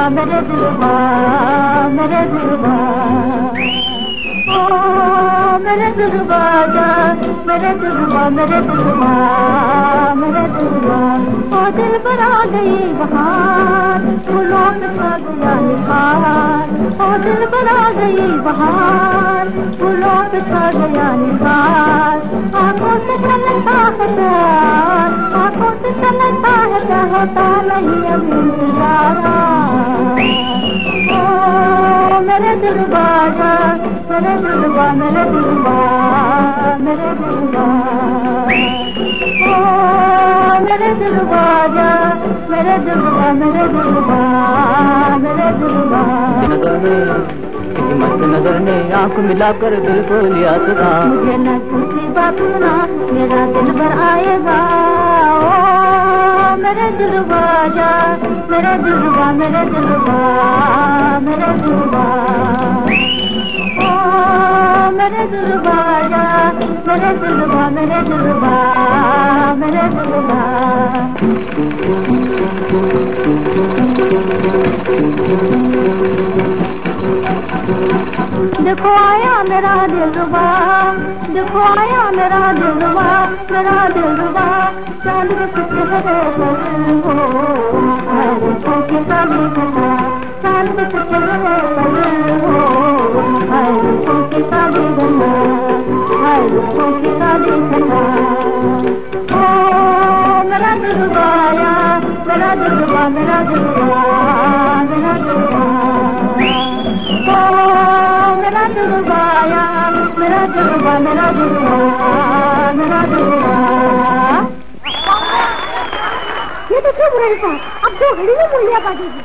मेरे दिलवा, मेरे दिलवा, ओ मेरे दिलवा जा, मेरे दिलवा, मेरे दिलवा, मेरे दिलवा। ओ दिल पर आ गई बहार, फूलों पे छा गया निखार। ओ दिल पर आ गई बहार, फूलों पे छा गया निखार। आंखों से चलता है प्यार, आंखों से चलता है क्या होता नहीं अभी इंतजारा। ओ मेरे दिलवा जा, मेरे दिलवा, मेरे दिलवा, मेरे दिलवा, ओ मेरे दिलवा जा, मेरे दिलवा, मेरे दिलवा, मेरे दिलवा। नजर में किसी मस्त नजर ने आंख मिलाकर दिल को लिया चुरा। मुझे न झूठी बात सुना, मेरा दिल भर आएगा। ओ मेरे दिलवा जा, मेरे दिलवा, मेरे दिलवा, मेरे दिलवा, ओ मेरे दिलवा जा, मेरे दिलवा, मेरे दिलवा, मेरे दिलवा। देखो आया मेरा दिलवा, देखो आया मेरा दिलवा, मेरा दिलवा। चांद के चेहरे पर हो, हाथों के सामने खड़ा। चांद के चेहरे पर हो, हाथों के सामने खड़ा, हाथों के सामने खड़ा। ओ मेरा दिलवा आया, मेरा दिलवा, मेरा दिलवा, मेरा दिलवा। मेरा दिलवा आया, मेरा दिलवा, मेरा दिलवा, मेरा दिलवा। ये देखिए बुराई साहब, अब 2 घड़ी में मूलिया काटेगी।